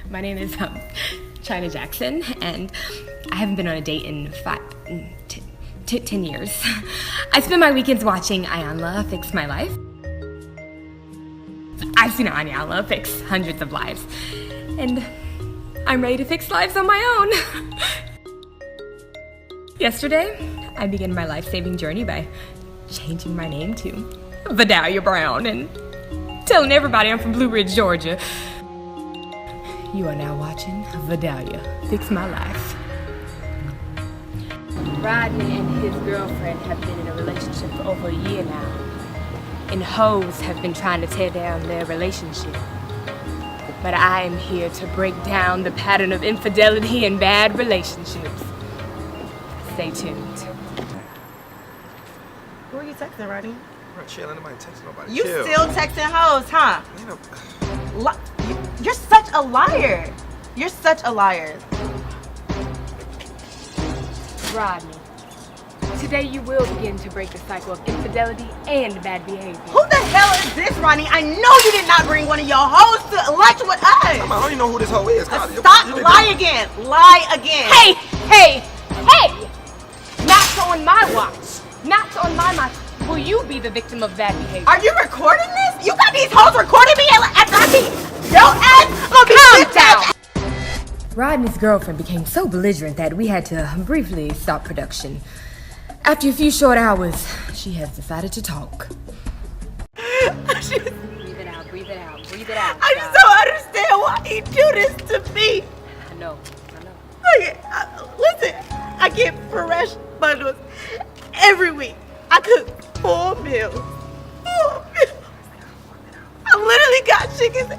My name is China Jackson, and I haven't been on a date in 10 years. I spend my weekends watching Ayanla fix my life. I've seen Ayanla fix hundreds of lives, and I'm ready to fix lives on my own. Yesterday, I began my life-saving journey by changing my name to Vidalia Brown and telling everybody I'm from Blue Ridge, Georgia. You are now watching Vidalia Fix My Life. Rodney and his girlfriend have been in a relationship for over a year now, and hoes have been trying to tear down their relationship. But I am here to break down the pattern of infidelity and bad relationships. Stay tuned. Who are you texting, Rodney? I'm not chilling. Nobody texting nobody. You Chill. still texting hoes, huh? You know, You're such a liar. You're such a liar. Rodney, today you will begin to break the cycle of infidelity and bad behavior. Who the hell is this, Ronnie? I know you did not bring one of your hoes to lunch with us. I don't even know who this hoe is. Stop, lie again. Lie again. Hey! Not on my watch. Not on my watch. Will you be the victim of bad behavior? Are you recording this? You got these hoes recording me after I see your ass gonna be Calm down! Rodney's girlfriend became so belligerent that we had to briefly stop production. After a few short hours, she has decided to talk. Breathe it out, breathe it out, breathe it out. I just don't understand why he do this to me. I know. Okay, listen, I get fresh bundles every week. I cook 4 meals. 4 meals. I literally got chickens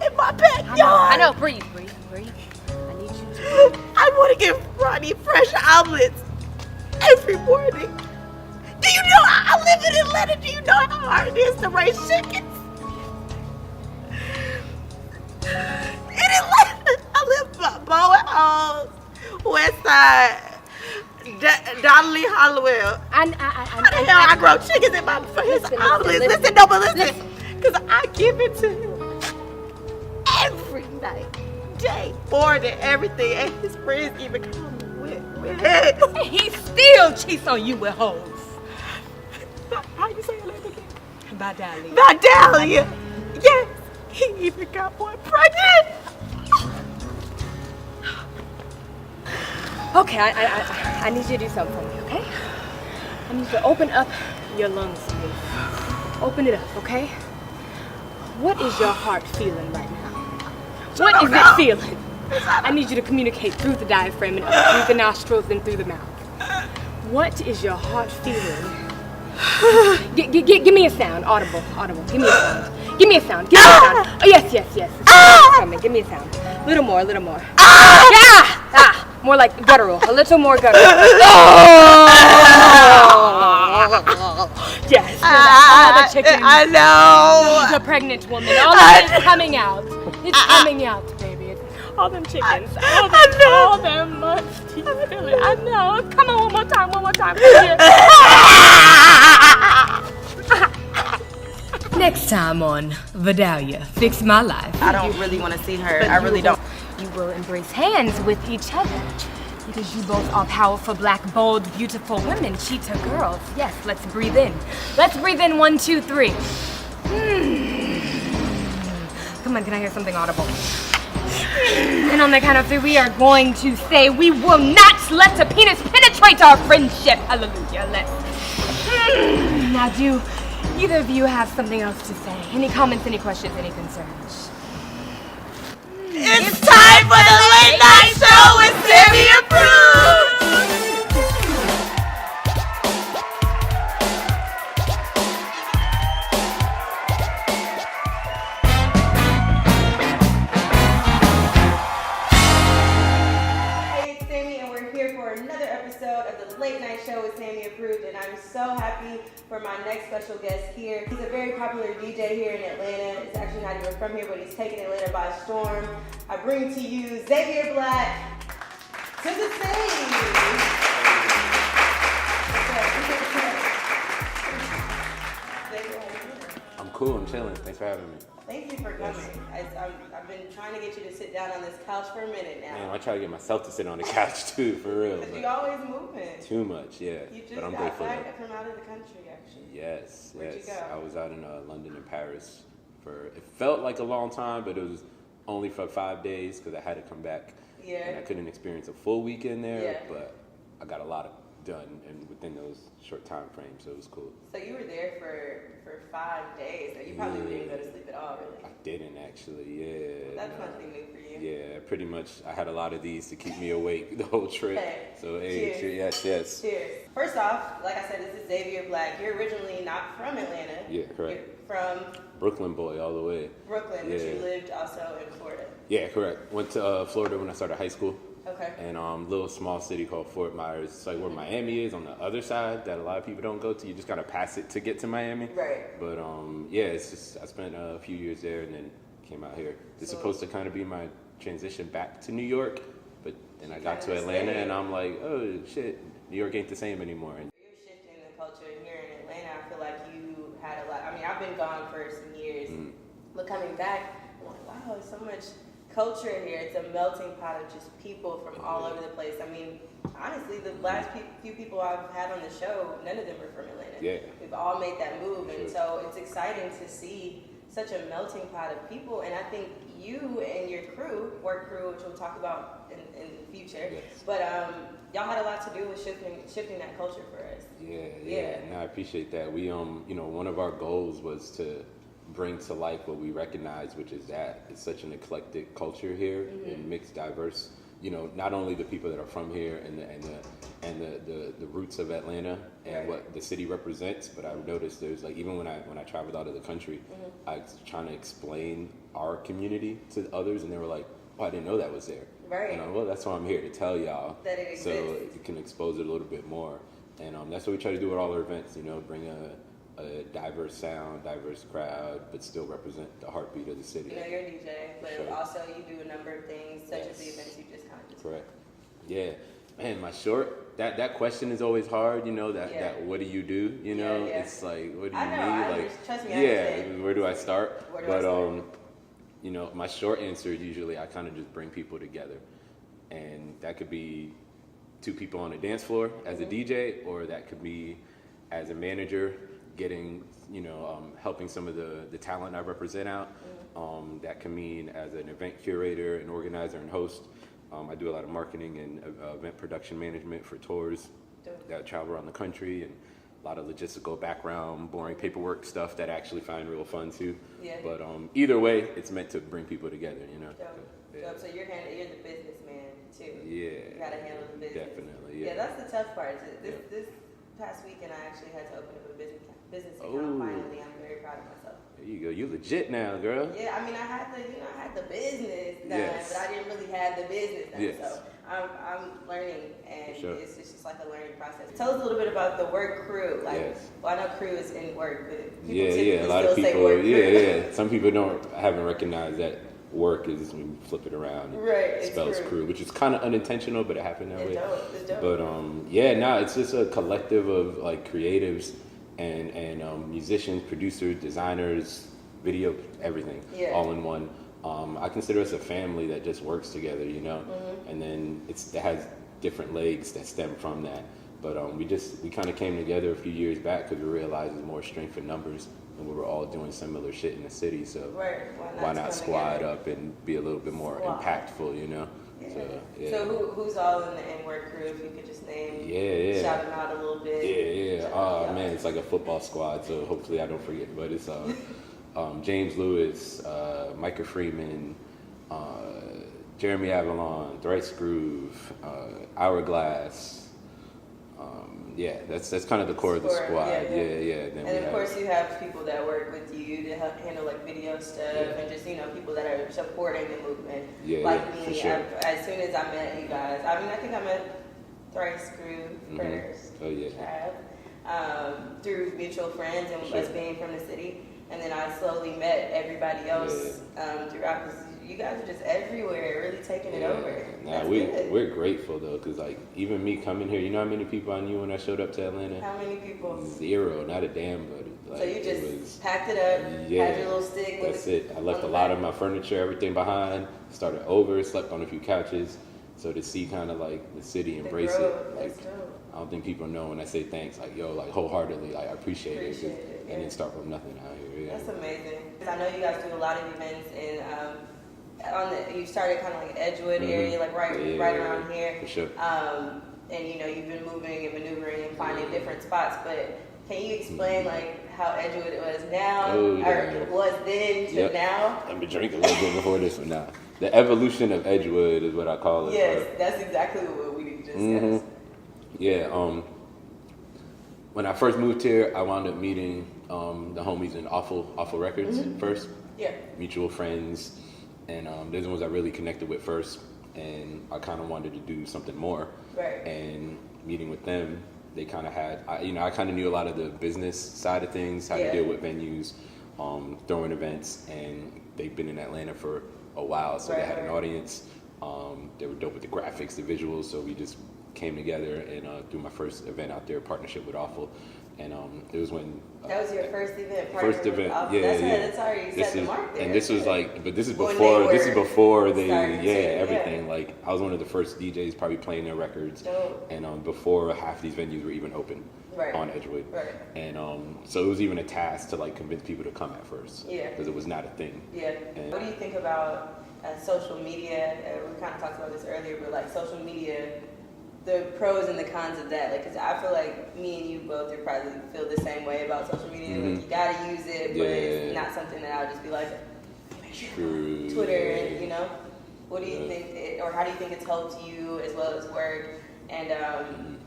in my backyard. I know. Breathe. I need you to. I want to give Ronnie fresh omelets every morning. Do you know I live in Atlanta? Do you know how hard it is to raise chickens? In Atlanta, I live by Bowen Halls, West Side, Donnelly, Hollowell. How the hell I grow chickens in my his omelets? Listen. Because I give it to him every night, day, morning, everything, and his friends even come with it. He still cheats on you with hoes. How you say your name again? Vidalia. Yes, he even got one pregnant. Okay, I need you to do something for me, okay? I need you to open up your lungs, please. Open it up, okay? What is your heart feeling right now? What is it feeling? I need you to communicate through the diaphragm and up through the nostrils and through the mouth. What is your heart feeling? Give me a sound, audible. Give me a sound. Oh, yes. It's coming. Give me a sound. Little more. Yeah! More like guttural. A little more guttural. Yes. All the chickens. I know. The pregnant woman. All of it is coming out. It's coming out, baby. All them chickens. All them must keep feeling. I know. Come on, one more time. Next time on Vidalia Fix My Life. I don't really want to see her. I really don't. You will embrace hands with each other. Because you both are powerful, black, bold, beautiful women, cheetah girls. Yes, let's breathe in. 1, 2, 3. Come on, can I hear something audible? And on the count of 3, we are going to say we will not let a penis penetrate our friendship. Hallelujah. Let's. Now, do either of you have something else to say? Any comments, any questions, any concerns? It's time for the late night show with Sammy Approved. Hey, it's Sammy, and we're here for another episode of the Late Night Show with Sammy Approved, and I'm so happy for my next special guest here. He's a very popular DJ here in Atlanta. It's actually not even from here, but he's taken Atlanta by storm. I bring to you Xavier BLK to the stage. I'm cool, I'm chilling. Thanks for having me. Thank you for coming. I've been trying to get you to sit down on this couch for a minute now. Man, I try to get myself to sit on the couch too, for real. Because you always moving. Too much, yeah. You just but I'm got grateful. back from out of the country, actually. Yes, Where'd yes. you go? I was out in London and Paris it felt like a long time, but it was only for 5 days because I had to come back. Yeah. And I couldn't experience a full weekend there, Yeah. but I got a lot done and within those short time frames, so it was cool. So you were there for 5 days. So you probably didn't go to sleep at all, really. I didn't actually, yeah. That's nothing new for you. Yeah, pretty much. I had a lot of these to keep me awake the whole trip. Hey, So, hey, cheers. yes. Cheers. First off, like I said, this is Xavier BLK. You're originally not from Atlanta. Yeah, correct. You're from Brooklyn boy all the way. Brooklyn, but Yeah. you lived also in Florida. Yeah, correct. Went to Florida when I started high school. Okay. And little small city called Fort Myers. It's like where Miami is on the other side that a lot of people don't go to. You just gotta pass it to get to Miami. Right. But yeah, it's just I spent a few years there and then came out here. This is supposed to kind of be my transition back to New York, but then I got to Atlanta and I'm like, oh shit, New York ain't the same anymore. And You're shifting the culture here in Atlanta. I feel like you had a lot. I mean, I've been gone for some years, but coming back, I'm like, wow, there's so much culture here. It's a melting pot of just people from all over the place. I mean, honestly, the last few people I've had on the show, none of them are from Atlanta. Yeah. We've all made that move, and Sure. so it's exciting to see such a melting pot of people. And I think you and your work crew, which we'll talk about in the future, Yes. but y'all had a lot to do with shifting that culture for us. Yeah. No, I appreciate that. We one of our goals was to bring to life what we recognize, which is that it's such an eclectic culture here and mixed, diverse. Not only the people that are from here and the roots of Atlanta and what the city represents, but I've noticed there's like even when I traveled out of the country, I was trying to explain our community to others, and they were like, "Oh, I didn't know that was there." Right. And well, that's why I'm here to tell y'all That it so exists. you can expose it a little bit more. And that's what we try to do at all our events. Bring a diverse sound, diverse crowd, but still represent the heartbeat of the city. You're a DJ, but Sure. also you do a number of things, such as the Yes. events you just kind of described. Correct. Yeah. Man, my short, that question is always hard, that what do you do? Yeah. It's like, what do you I know, need? trust me, I understand. where do I start? Where do I start? My short answer is usually I kind of just bring people together. And that could be two people on a dance floor as a DJ, or that could be as a manager getting, helping some of the talent I represent out. That can mean as an event curator, an organizer, and host. I do a lot of marketing and event production management for tours that travel around the country, and a lot of logistical background, boring paperwork stuff that I actually find real fun too. Yeah. But either way, it's meant to bring people together, Dope. So you're the businessman too. Yeah. You gotta handle the business. Definitely, Yeah, that's the tough part. This past weekend, I actually had to open up a business account. Finally, I'm very proud of myself. There you go. You legit now, girl. Yeah, I mean, I had the business done, Yes. but I didn't really have the business done. Yes. So I'm learning, and For sure. it's just like a learning process. Tell us a little bit about the work crew. Yes. Well, I know crew is in work, but people Yeah. typically A lot still of people. say work crew. Yeah. Some people haven't recognized that work is when you flip it around. Right, It it's spells crew. crew, which is kind of unintentional, but it happened that way. It's dope. But it's just a collective of like creatives and musicians, producers, designers, video, everything, all in one. I consider us a family that just works together, and then it has different legs that stem from that. But we kind of came together a few years back because we realized there's more strength in numbers, and we were all doing similar shit in the city. So why not squad up and be a little bit more impactful, Yeah. So, yeah. So who's all in the work crew? If you could just name, shout them out a little bit. Yeah. Oh man, it's like a football squad. So hopefully I don't forget. But it's James Lewis, Micah Freeman, Jeremy Avalon, Thrice Groove, Hourglass. That's kind of the core of the squad. Yeah. And of course, you have people that work with you to help handle like video stuff and just people that are supporting the movement. Like me, for sure. as soon as I met you guys, I mean, I think I met Thrice Groove first. Oh yeah. Through mutual friends and us being from the city, and then I slowly met everybody else throughout. Because you guys are just everywhere, really taking it over. Nah, we're grateful though, because like even me coming here, you know how many people I knew when I showed up to Atlanta? How many people? 0, not a damn buddy. Like, so you just packed it up, had your little stick. That's it. I left a lot of my furniture, everything behind. Started over, slept on a few couches. So to see kind of like the city embrace it, like I don't think people know when I say thanks, like yo, like wholeheartedly, like I appreciate it, and then start from nothing out here. Yeah. That's amazing. I know you guys do a lot of events in you started kind of like Edgewood area, like right around here. For sure. And you know you've been moving and maneuvering and finding different spots, but can you explain like how Edgewood was now or was then to now? I've been drinking a little bit before this one now. The evolution of Edgewood is what I call it. Yes, that's exactly what we discussed. Yeah. When I first moved here, I wound up meeting the homies in Awful Records first. Yeah. Mutual friends, and they're the ones I really connected with first, and I kind of wanted to do something more. Right. And meeting with them, they kind of had, I kind of knew a lot of the business side of things, how to deal with venues, throwing events, and they've been in Atlanta for a while, so they had an audience. They were dope with the graphics, the visuals, so we just came together and threw my first event out there, partnership with Awful. And it was when that was your first event. First event, That's already set the mark there. And this was like, but this is before. This is before they, everything. Yeah. Like I was one of the first DJs probably playing their records, and before half these venues were even open on Edgewood. Right. And so it was even a task to like convince people to come at first. Yeah. Because it was not a thing. Yeah. And what do you think about social media? We kind of talked about this earlier, but like social media. The pros and the cons of that, like, cause I feel like me and you both are probably feel the same way about social media. Like, you gotta use it, but it's not something that I'll just be like, Twitter, and you know. What do you think, or how do you think it's helped you as well as work, and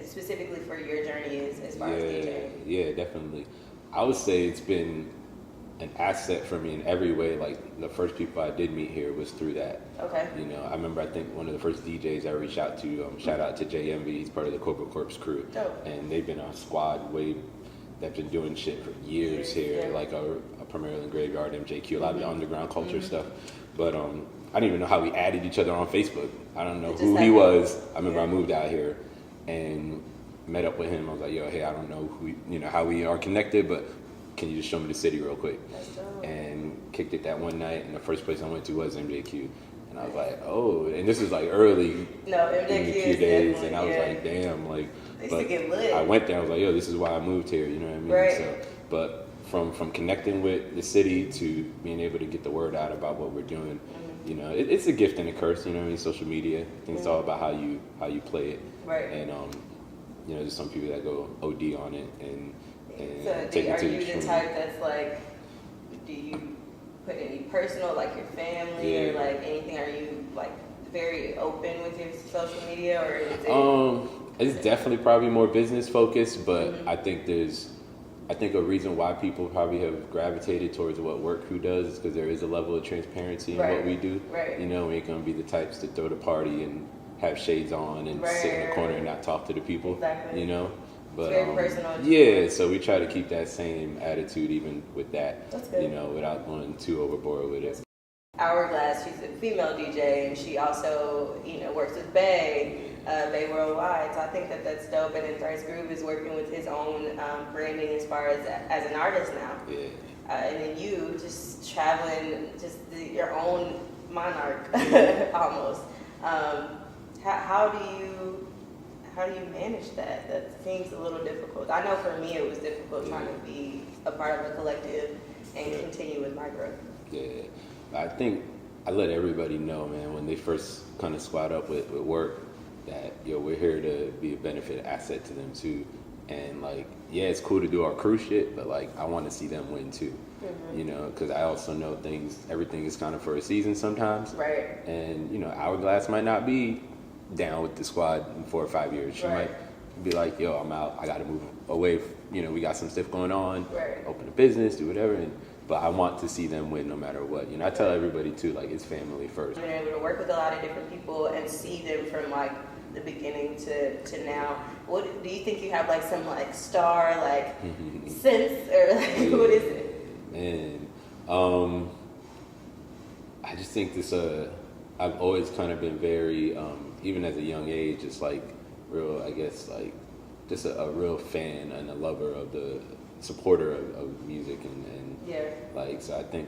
specifically for your journey as far as DJing? Yeah, definitely. I would say it's been an asset for me in every way. Like the first people I did meet here was through that. Okay. You know, I remember I think one of the first DJs I reached out to, shout out to JMV, he's part of the Corporate Corpse crew. And they've been a squad that's been doing shit for years here, like a Premier Island Graveyard, MJQ, a lot of the underground culture stuff. But I didn't even know how we added each other on Facebook. I don't know who he was. I remember I moved out here and met up with him. I was like, yo, hey, I don't know how we are connected, but can you just show me the city real quick? And kicked it that one night, and the first place I went to was MJQ. And I was like, oh, and this was like early MJQ days, and I was like, damn, like, but I went there, I was like, yo, this is why I moved here, you know what I mean? Right. So, but from connecting with the city to being able to get the word out about what we're doing, you know, it's a gift and a curse, you know what I mean? Social media, I think it's all about how you play it. Right. And, you know, there's some people that go OD on it, and so are you the type that's like, do you put any personal, like your family or like anything? Are you like very open with your social media, or is it? It's definitely probably more business focused, but I think a reason why people probably have gravitated towards what Work Crew does is because there is a level of transparency in what we do. Right. You know, we ain't gonna be the types to throw the party and have shades on and sit in the corner and not talk to the people. Exactly. You know. But, it's very personal. Yeah, so we try to keep that same attitude even with that. That's good. You know, without going too overboard with it. Hourglass, she's a female DJ, and she also, you know, works with Bay Worldwide. So I think that's dope. And then Thrice Groove is working with his own branding as far as an artist now. Yeah. And then you just traveling, your own monarch almost. How do you manage that? That seems a little difficult. I know for me it was difficult trying to be a part of a collective and continue with my growth. Yeah, I think I let everybody know, man, when they first kind of squad up with work, that we're here to be a benefit asset to them too. And like, yeah, it's cool to do our crew shit, but like, I want to see them win too. You know, because I also know everything is kind of for a season sometimes. Right. And you know, Hourglass might not be down with the squad in 4 or 5 years. She might be like, yo, I'm out. I got to move away. You know, we got some stuff going on. Open a business, do whatever. But I want to see them win no matter what. You know, I tell everybody too, like, it's family first. I've been able to work with a lot of different people and see them from like the beginning to now. What do you think you have like some like star like sense, or like what is it? Man, I just think this. I've always kind of been very. Even as a young age, it's like real, I guess, like just a real fan and a lover of the supporter of music and like, so I think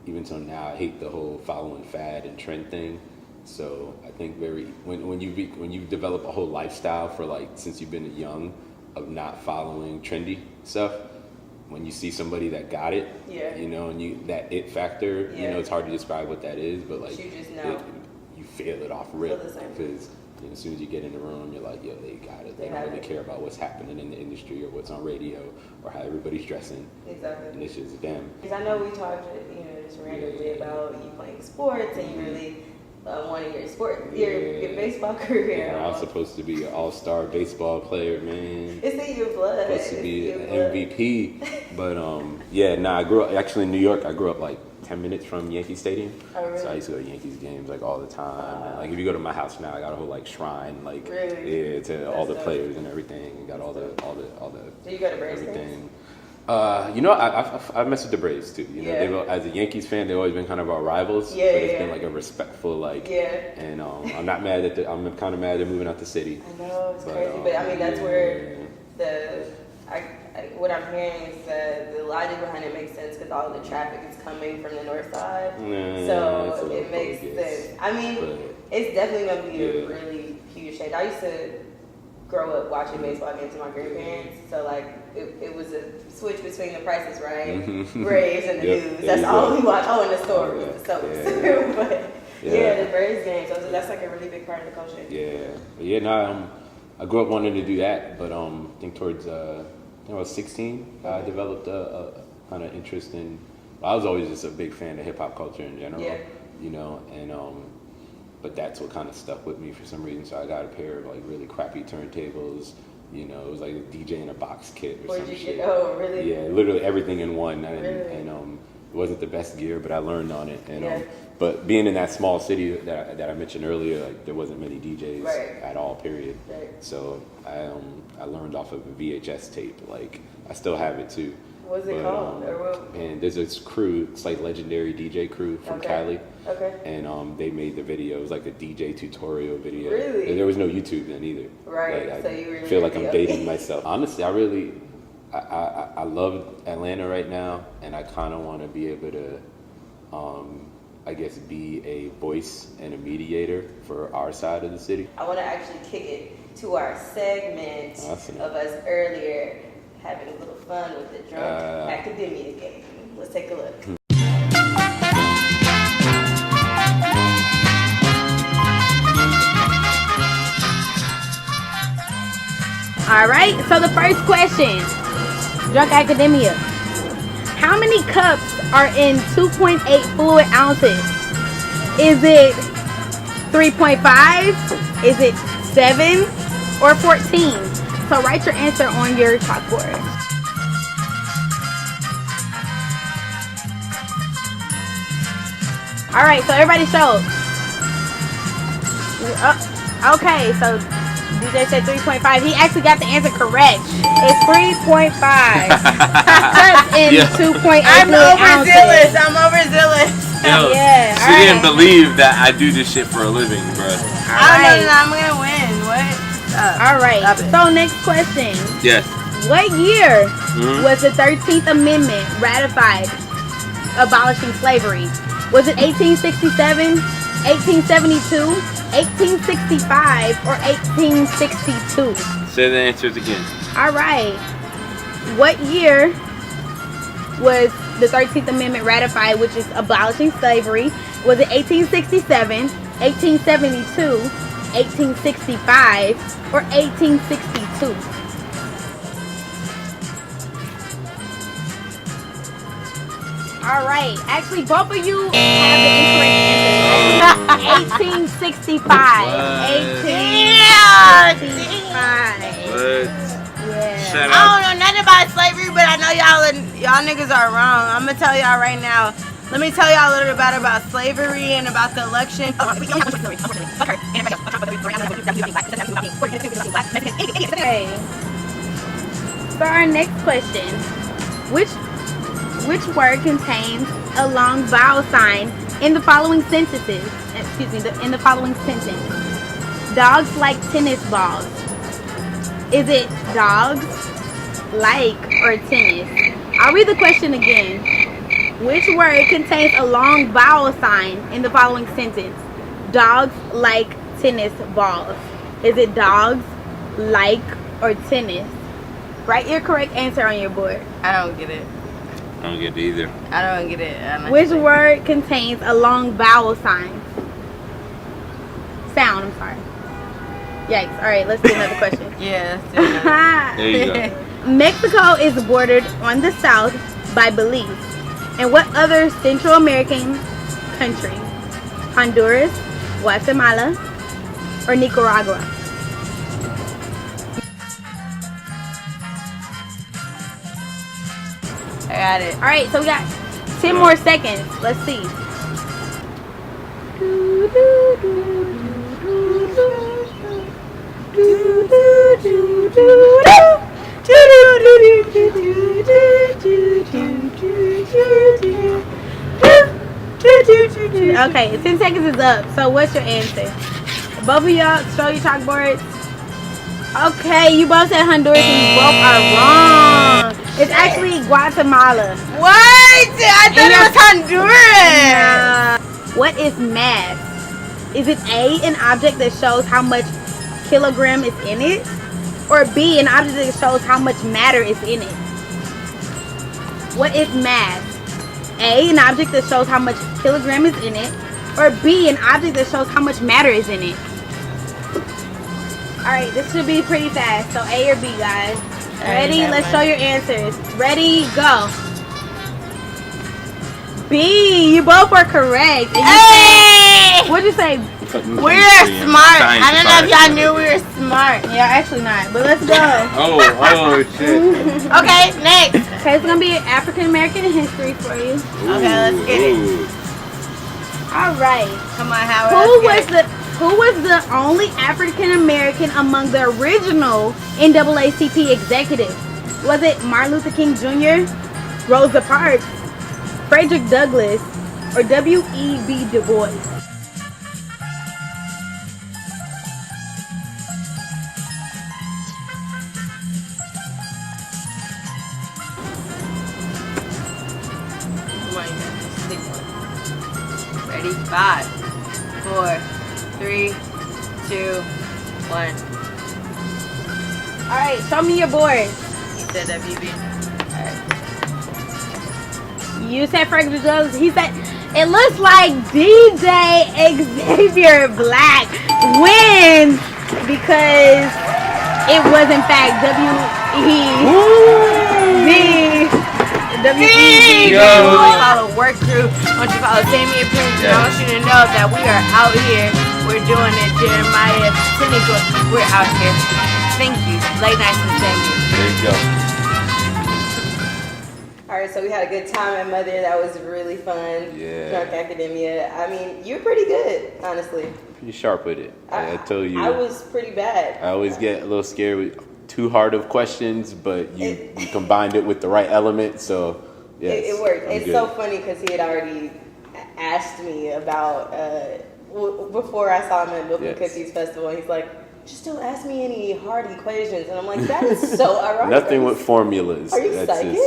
even till now I hate the whole following fad and trend thing. So I think when you develop a whole lifestyle for like since you've been young of not following trendy stuff, when you see somebody that got it, you know, and that it factor, you know, it's hard to describe what that is, but like you just know. You feel it off rip because you know, as soon as you get in the room, you're like, yo, they got it. They don't really care about what's happening in the industry or what's on radio or how everybody's dressing. Exactly. And it's just them. Because I know we talked, you know, just randomly about you playing sports and you really wanted your baseball career. Yeah, I was supposed to be an all-star baseball player, man. It's in your blood. Supposed to be an MVP. But I grew up actually in New York. I grew up like 10 minutes from Yankee Stadium. Oh, really? So I used to go to Yankees games like all the time. And, like if you go to my house now, I got a whole like shrine, like to all the players and everything. And got all the. Do you go to Braves games? You know, I mess with the Braves too. You know, as a Yankees fan, they've always been kind of our rivals. But it's been like a respectful like. And I'm not mad that I'm kind of mad they're moving out the city. I know it's crazy, but I mean that's where what I'm hearing is that the logic behind it makes sense because all of the traffic is coming from the north side, so it makes sense. I mean, it's definitely going to be a really huge change. I used to grow up watching baseball games with my grandparents, so like it was a switch between the prices, right? Braves and the news. That's all we watch. Oh, and the store was the soaps. But the Braves games. So that's like a really big part of the culture. I grew up wanting to do that, but I think towards I was 16. I developed a kind of interest in. I was always just a big fan of hip hop culture in general, you know, and but that's what kind of stuck with me for some reason. So I got a pair of like really crappy turntables. You know, it was like a DJ in a box kit or some shit. Oh, really? Yeah, literally everything in one, and it wasn't the best gear, but I learned on it. And but being in that small city that I mentioned earlier, like there wasn't many DJs at all. Period. So I learned off of a VHS tape. Like I still have it too. What's it called? And there's this crew, it's like legendary DJ crew from Cali. Okay. And they made the video. It was like a DJ tutorial video. Really? And there was no YouTube then either. Right. Like, so you really feel like I'm dating myself. Honestly, I love Atlanta right now, and I kind of want to be able to, I guess, be a voice and a mediator for our side of the city. I want to actually kick it to our segment of us earlier having a little fun with the drunk academia game. Let's take a look. All right, so the first question, drunk academia. How many cups are in 2.8 fluid ounces? Is it 3.5? Is it 7 or 14? So write your answer on your chalkboard. All right, so everybody show. Okay, so DJ said 3.5. He actually got the answer correct. It's 3.5. Cups in 2.8 ounces. I'm overzealous. Yo, yeah, she didn't believe that I do this shit for a living, bro. I'm gonna win. What? All right. So next question. Yes. What year was the 13th Amendment ratified, abolishing slavery? Was it 1867, 1872, 1865, or 1862? Say the answers again. All right. What year was the 13th Amendment ratified, which is abolishing slavery? Was it 1867, 1872, 1865, or 1862? All right. Actually, both of you have the incorrect answer. 1865. 1865. Yeah. Shut I don't know nothing about slavery, but I know y'all niggas are wrong. I'm gonna tell y'all right now. Let me tell y'all a little bit about slavery and about the election. Okay. For our next question, which word contains a long vowel sign in the following sentences? In the following sentence. Dogs like tennis balls. Is it dogs, like, or tennis? I'll read the question again. Which word contains a long vowel sign in the following sentence? Dogs like tennis balls. Is it dogs, like, or tennis? Write your correct answer on your board. I don't get it. I don't get it either. I don't get it. Honestly. Which word contains a long vowel sign? Sound, I'm sorry. Yikes. All right, let's do another question. Yeah, let's do another. There you go. Mexico is bordered on the south by Belize. And what other Central American country? Honduras, Guatemala, or Nicaragua? I got it. All right, so we got 10 more seconds. Let's see. Okay, 10 seconds is up. So what's your answer? Both of y'all, show your chalkboards. Okay, you both said Honduras and you both are wrong. It's actually Guatemala. What? I thought it was Honduras. What is mass? Is it A, an object that shows how much kilogram is in it? Or B, an object that shows how much matter is in it? What is mass? A, an object that shows how much kilogram is in it. Or B, an object that shows how much matter is in it. Alright, this should be pretty fast. So A or B, guys. Ready? Let's show your answers. Ready? Go. B. You both were correct. And Hey! what'd you say? We're smart. I don't know if y'all knew we were smart. Yeah, actually not. But let's go. Oh shit. Okay, next. Okay, it's gonna be African American history for you. Okay, let's get it. All right. Come on, Howard. Who was the only African American among the original NAACP executives? Was it Martin Luther King Jr., Rosa Parks, Frederick Douglass, or W.E.B. Du Bois? Ready? 5, 4, 3, 2, 1. All right, show me your board. You said WB. Alright. You said Frederick Douglass. He said, it looks like DJ Xavier Black wins because it was in fact W.E.B. Follow work crew. I want you to follow Sammy Approved. I want you to know that we are out here. We're doing it. Jeremiah, Timmy, we're out here. Thank you. Late nights with Sammy. There you go. Alright, so we had a good time at Mother. That was really fun. Yeah. Drunk Academia. I mean, you're pretty good, honestly. Pretty sharp with it. I tell you. I was pretty bad. I always get a little scared with too hard of questions, but you combined it with the right element, so yes, it worked. I'm it's good. so funny because he had already asked me about before I saw him at Milk and Cookies Festival. He's like, just don't ask me any hard equations, and I'm like, that is so ironic. Nothing with formulas. Are you psychic?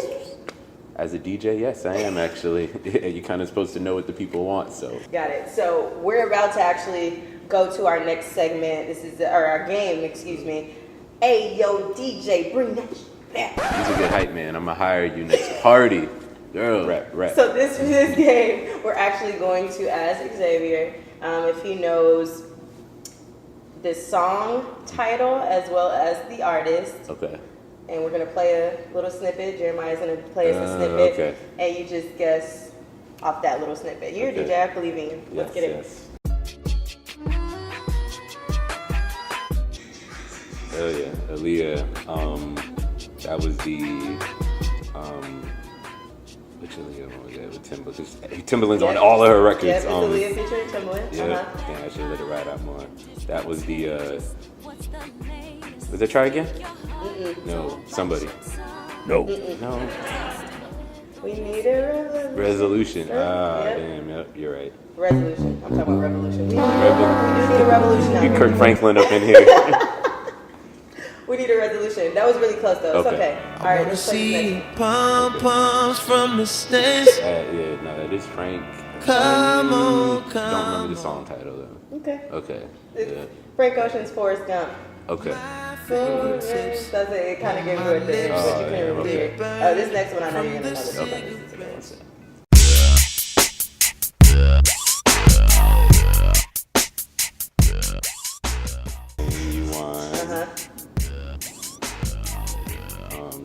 As a DJ, yes, I am actually. You're kind of supposed to know what the people want, so. Got it. So we're about to actually go to our next segment. This is our game, excuse me. Hey, yo, DJ, bring that shit back. He's a good hype man. I'm gonna hire you next party. Girl, rap. So this game, we're actually going to ask Xavier if he knows the song title as well as the artist. Okay. And we're going to play a little snippet. Jeremiah's going to play us a snippet. Okay. And you just guess off that little snippet. You're a DJ, I believe in you. Let's get it. Hell yeah, Aaliyah. That was the which Aaliyah one was that with Timbaland? Because Timbaland's on all of her records. Yeah, it's Aaliyah featuring Timbaland. Yeah, I should let it ride out more. That was the. Was it Try Again? No, somebody. No. No. We need a Resolution. Damn, yep, you're right. Resolution. I'm talking about revolution. We do need a revolution out You here. Kirk Franklin up in here. We need a resolution. That was really close though. It's okay. All right, let's play the next one. Pom-poms from the stands. Yeah, no, that is Frank. Come on, Don't remember the song title though. Okay. Okay. It's Yeah. Frank Ocean's Forrest Gump. Okay. That's it. It kind of gave you at the end, but you couldn't really hear. Oh, this next one I know you're gonna know. This Okay. is a good one. You want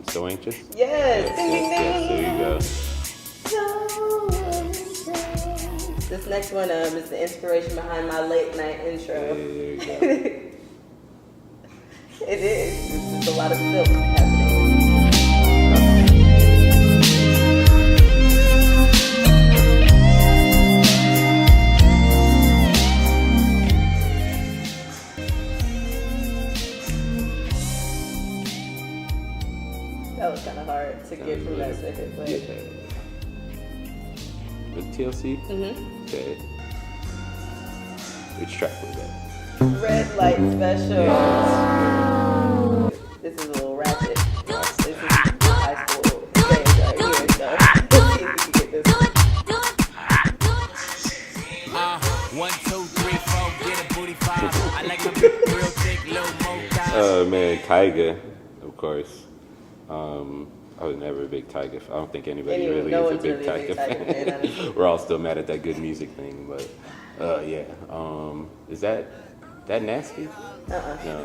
So Anxious? Yes. Ding, ding, Yes, ding. there you go. This next one is the inspiration behind my late night intro. Yeah, there you go. It is. There's a lot of silk happening. That was kind of hard to get from that snippet, but Yeah. With TLC? Mm-hmm. Okay. Which track was that? Red Light Special. This is a little ratchet. This is high school games right here, so let's see if we can get this one. 1, 2, 3, 4, get a booty 5. I like a real thick, little mo. Man, Tyga, of course. I was never a big Tyga fan. I don't think anybody really no is a one's big really a big Tyga Tyga fan, fan. honestly. We're all still mad at that good music thing, but yeah. Is that Nasty? No.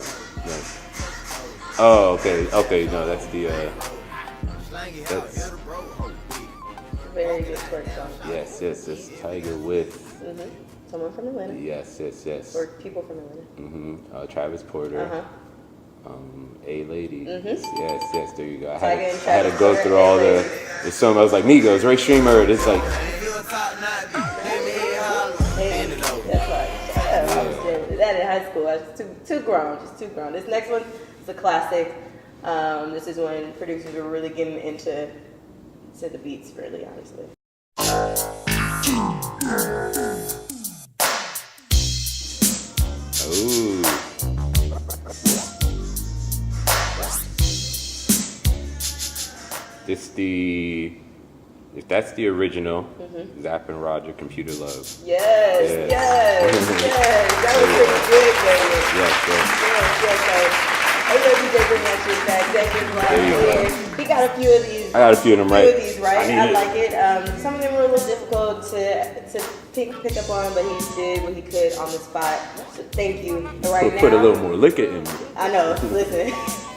Oh, okay. No, that's the that's Very good twerk song. yes. It's Tyga with Someone from Atlanta. yes. Or people from Atlanta. Travis Porter. Uh-huh. A Lady. Yes, there you go. I Tyga and had to Travis go Porter, through all A-Lady. the some I was like Migos, Ray Streamer. It's like Hey, that's right. I was doing that in high school. I was too grown. This next one is a classic. This is when producers were really getting into the beats, really, honestly. ooh. If that's the original, Zapp and Roger, Computer Love. Yes. That was pretty good, baby. Yes. I know DJ bring that shit back. Xavier BLK. He got a few of these. I got a few of them right. I like it. Some of them were a little difficult to pick up on, but he did what he could on the spot. So thank you. And right now, Put a little more liquor in it. I know. Listen.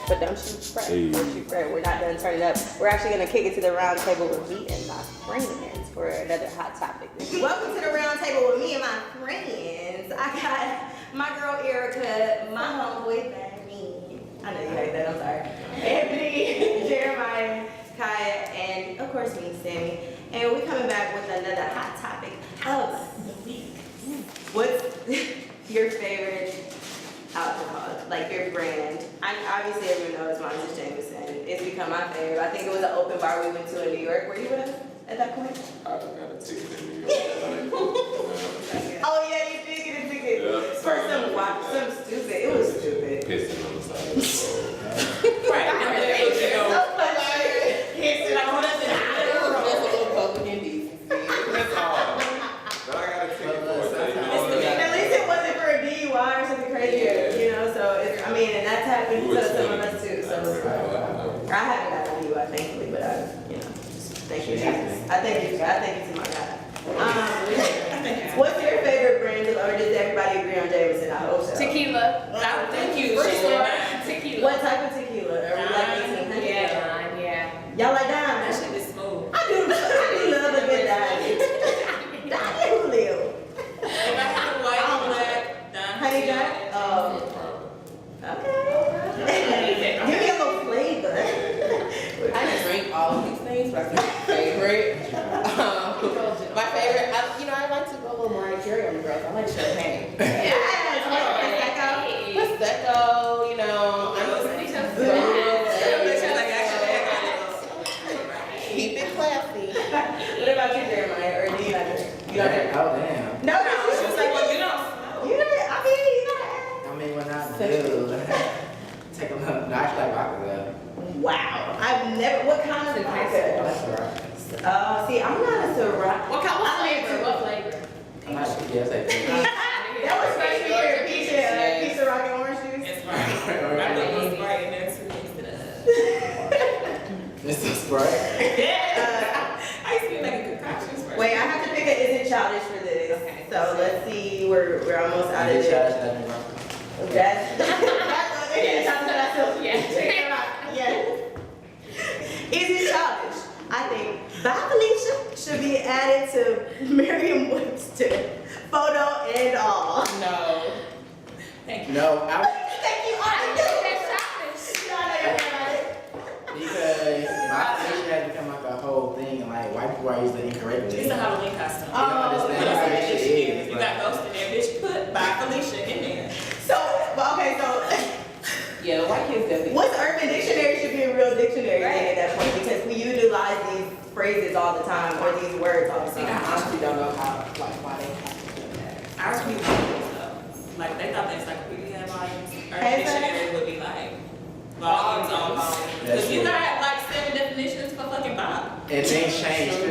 But don't shoot Fred. Hey. Don't shoot Fred. We're not done turning up. We're actually going to kick it to the round table with me and my friends for another hot topic. Welcome to the round table with me and my friends. I got my girl Erica, my homeboy Danny. I know you like that. I'm sorry. Anthony, Jeremiah, Kaya, and of course me, Sammy. And we're coming back with another hot topic of the week. What's your favorite alcohol, like your brand? Obviously everyone knows mine is Jameson. It's become my favorite. I think it was an open bar we went to in New York. Were you with us at that point? I got a ticket in New York. Oh yeah, you did get a ticket. Yeah. For some stupid. It was stupid. Pissing on the side. Right. It's so funny. Pissing on the side. That's a little public indecency. That's all. But I got a ticket for it. At least it wasn't for a DUI or something crazy, you know. So and that's happened to some of us too. So I haven't got a DUI, thankfully, but thank you, Jesus. I thank you to my God. What's your favorite brand, or does everybody agree on Jameson? I hope so. Tequila. Thank you. Tequila. What type of tequila? Are we like 1800? Yeah. Y'all like Diamond? That shit is smooth. I do love a good Diamond. Diamond Julio. Honey Jack? Okay. Give me a little flavor. I just drink all of these things, but my favorite. My favorite, I like to go a little more Nigerian on the girls. I like champagne. Yes. Prosecco, keep it classy. What about you, Jeremiah? Or do you like it? You don't drink? Oh, damn. No, it's just like, well, you don't. You don't. I mean, you don't. I mean, when I do, take a look. No, I never. What kind of vodka? See, I'm not a Ciroc. What kind of flavor? What flavor? I'm not sure. Yes, I think. That was supposed to be your peach of rock and orange juice. It's right. I put a little Sprite in there too. This is Sprite. I used to be like a concoction Sprite. Wait, I have to pick a is it childish for this. Okay. So let's see, we're almost out of it. That's Is it childish? I think Bye Felicia should be added to Merriam-Webster, photo and all. No. Thank you. No, Thank you. because my fish had to come out the whole thing, and like white people are using it incorrectly. It's a Halloween costume. You don't understand how that shit is. You got ghost in there, bitch. Put Bye Felicia in there. So, okay, so. Yeah, white kids definitely. What's Urban Dictionary should be a real dictionary thing at that point, because we utilize these phrases all the time, or these words all the See, I time. honestly don't know how, like, why they have to do that. Ours would be volumes, though. Like, they thought the encyclopedia had volumes. Urban Dictionary would be like volumes on volumes. Because you gotta have like 7 definitions for fucking Bob. And things change too.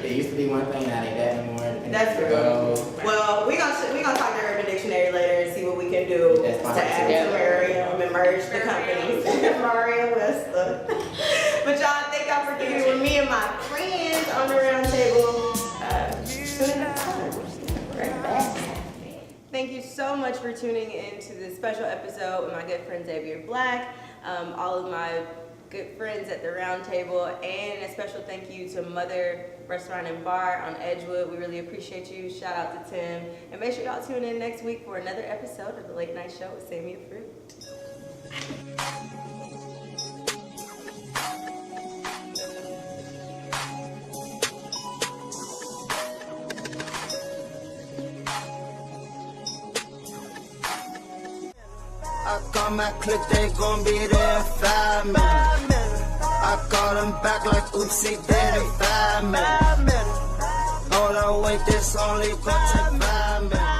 It used to be one thing, now they that anymore. That's true. Well, we gonna talk to Urban Dictionary later and see what we can do to add to Merriam and merge the companies. Merriam-Webster. But y'all, thank y'all for kicking it with me and my friends on the round table. Thank you so much for tuning into this special episode with my good friend Xavier BLK, all of my good friends at the round table, and a special thank you to Mother Restaurant and Bar on Edgewood. We really appreciate you. Shout out to Tim. And make sure y'all tune in next week for another episode of the Late Night Show with Sammy Approved. I call my clique, they gon' be there in 5 minutes. I call them back like oopsie, dead in 5 minutes. Hold on, wait, this only gon' take 5 minutes.